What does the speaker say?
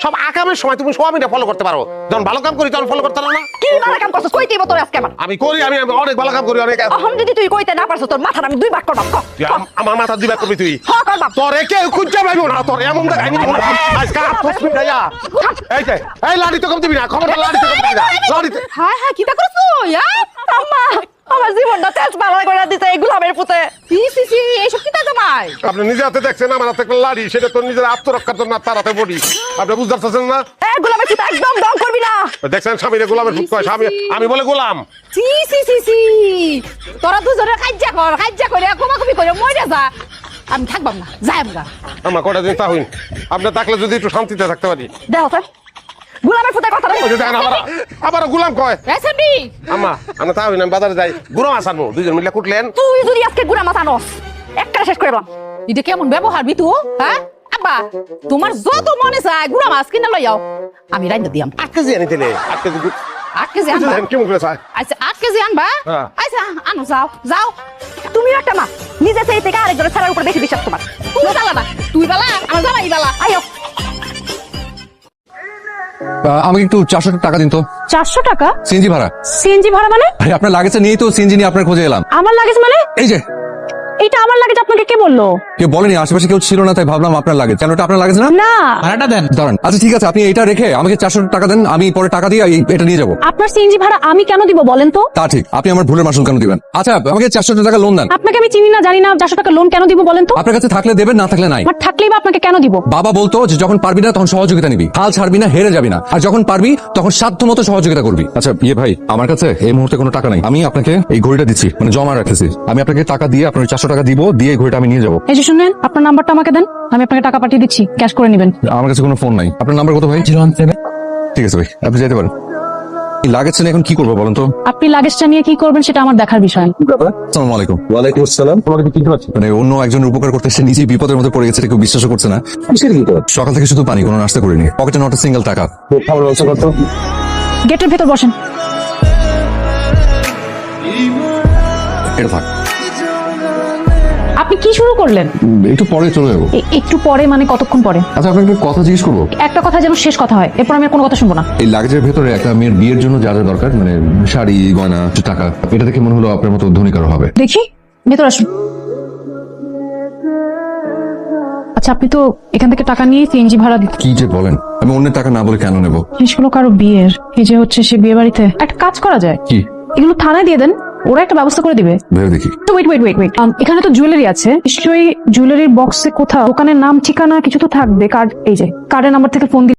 সব আকামের সময় তুমি সবাই ফলো করতে পারো, যখন ভালো কাম করি তখন ফলো করতে পারো না। কি ভালো কাম করছস? কই দিবো তোর আজকে আমার? আমি করি, আমি অনেক ভালো কাম করি, অনেক। এখন যদি তুই কইতে না পারছস তোর মাথাটা আমি দুই ভাগ করবাম। আমার মাথা দিবা করবি তুই? হ্যাঁ করবাম। তোরে কেউ খুঁজে পাইবো না, তোর এমন দেখাইনি আজকে আত্মস্মিত যাইয়া। এই যে এই লাড়ি তো কম দিবি না, খবরটা লাড়ি তো কম দিবি না, লাড়িতে। হ্যাঁ হ্যাঁ কিটা করছস? আম্মা আমার জীবনটা তেজ বালা করে দিতে এই গোলামের পুতে। সি এইসব কিটা জামাই? আপনি নিজে হাতে দেখছেন আমার হাতে একটা লাড়ি, সেটা তো নিজের আত্মরক্ষার জন্য তার হাতে বডি। আপনি বুঝতে পারছেন না? এ গোলামের পুতে একদম দম করবি না। দেখছেন স্বামীরে গোলামের পুত কয়, স্বামী আমি বলে গোলাম। সি তোরা দুজনে কাজ্জা করে কুমাকুমি করে মরে যা। আমি থাকবাম না, যাই আমরা। আমার কটা দিন তা হইন, আপনি থাকলে যদি একটু শান্তিতে থাকতে পারি। দেখো স্যার গোলামের পুতে কথা ওই যে দেখেন আবার গোলাম কয়। এসএমডি আম্মা আমরা তা হইন, আমি বাজারে যাই, গুঁড়ো মাছ আনবো, দুইজন মিলে কুটলেন। তুই যদি আজকে গুড়া মাছ আনস একটা শেষ করে দিলাম। এটা কেমন ব্যবহার বিতু? হ্যাঁ আব্বা তোমার যত মনে চায় গুড়া মাছ কিনে লই যাও, আমি রাইন্দা দিয়াম। 8 কেজি আনি দিলে, 8 কেজি 8 কেজি আনবা? কেমন করে চায়? আচ্ছা 8 কেজি আনবা? হ্যাঁ। আচ্ছা আনো, যাও যাও। তুমি একটা মা নিজে সেই থেকে আরেকজনের ছাড়ার উপর বেশি বিশ্বাস তোমার। তুই বালা না, তুই বালা আমার জামাই বালা। আইও। আমাকে একটু 400 টাকা দিন তো। 400 টাকা? সিএনজি ভাড়া। সিএনজি ভাড়া মানে? আরে আপনার লাগেজটা নিয়েই তো সিএনজি নিয়ে আপনার খোঁজে এলাম। আমার লাগেজ মানে? এই যে এটা আমার লাগেজ আপনাকে কে বললো? কেউ বলেনি, আশেপাশে কেউ ছিল না, তাই ভাবলাম আপনার লাগেজ। কেন এটা আপনার লাগেজ না? না ভাড়াটা দেন। দাঁড়ান, আচ্ছা ঠিক আছে, আপনি এটা রেখে আমাকে 400 টাকা দেন, আমি পরে টাকা দিয়ে এটা নিয়ে যাবো। আপনার সিএনজি ভাড়া আমি কেন দিব বলেন তো? তা ঠিক, আপনি আমার ভুলের মাসুল কেন দিবেন? আচ্ছা আমাকে 400 টাকা লোন দেন। আপনাকে আমি চিনি না, জানি না, 400 টাকা লোন কেন দিব বলেন তো? আপনার কাছে থাকলে দেবেন, না থাকলে নাই। আমার থাকলেই বা আপনাকে কেন দিব? বাবা বলতো যে যখন পারবি না তখন সহযোগিতা নিবি, হাল ছাড়বি না, হেরে যাবি না, আর যখন পারবি তখন সাধ্য মতো সহযোগিতা করবি। আচ্ছা ভাই, আমার কাছে এই মুহূর্তে কোনো টাকা নাই, আমি আপনাকে এই ঘড়িটা দিচ্ছি, মানে জমা রাখতেছি। আমি আপনাকে টাকা দিয়ে আপনার 400 টাকা দিব, দিয়ে এই ঘড়িটা আমি নিয়ে যাবো। এই যে শুনেন, আপনার নাম্বারটা আমাকে দেন, আমি আপনাকে টাকা পাঠিয়ে দিচ্ছি, ক্যাশ করে নেবেন। আমার কাছে কোনো ফোন নাই। আপনার নাম্বার কত ভাই? 017। ঠিক আছে ভাই, আপনি যেতে পারেন। লাগেজটা নিয়ে এখন কি করবো বলেন তো? আপনি লাগেজটা নিয়ে কি করবেন সেটা আমার দেখার বিষয়। আসসালামু আলাইকুম। ওয়ালাইকুম আসসালাম। তোমাকে তো চিনতে পারছি। মানে অন্য একজনের উপকার করতে এসে নিজেই বিপদের মধ্যে পড়ে গেছে, এটা কেউ বিশ্বাসও করছে না। কিসের কি কর? সকাল থেকে শুধু পানি, কোনো নাস্তা করিনি, পকেটে নট সিঙ্গেল টাকা। খাবার ব্যবস্থা করতো। গেটের ভেতর বসেন। এটা থাক। আপনি কি শুরু করলেন? একটু পরে চলে যাবো। একটু পরে মানে কতক্ষণ পরে? আচ্ছা আপনাকে একটা কথা জিজ্ঞেস করবো? একটা কথা যেন শেষ কথা হয়, এরপর আমি আর কোনো কথা শুনবো না। এই লাগেজের ভেতরে একটা মেয়ের বিয়ের জন্য যা যা দরকার, মানে শাড়ি, গয়না, টাকা, এটা দেখে মনে হলো আপনার মতো ধনী কারো হবে। দেখি ভেতর আসুন। আচ্ছা আপনি তো এখান থেকে টাকা নিয়ে সিএনজি ভাড়া দিতে। কি যে বলেন, আমি অন্যের টাকা না বলে কেন নেব? জিনিসগুলো কারো বিয়ের, এই যে হচ্ছে সে বিয়ে বাড়িতে। একটা কাজ করা যায়, কি? এগুলো থানায় দিয়ে দেন, ওরা একটা ব্যবস্থা করে দিবে। ভেবে দেখি। তো ওয়েট, এখানে তো জুয়েলারি আছে, নিশ্চয়ই জুয়েলারির বক্সে কোথাও দোকানের নাম ঠিকানা কিছু তো থাকবে। কার্ড, এই যে কার্ডের নাম্বার থেকে ফোন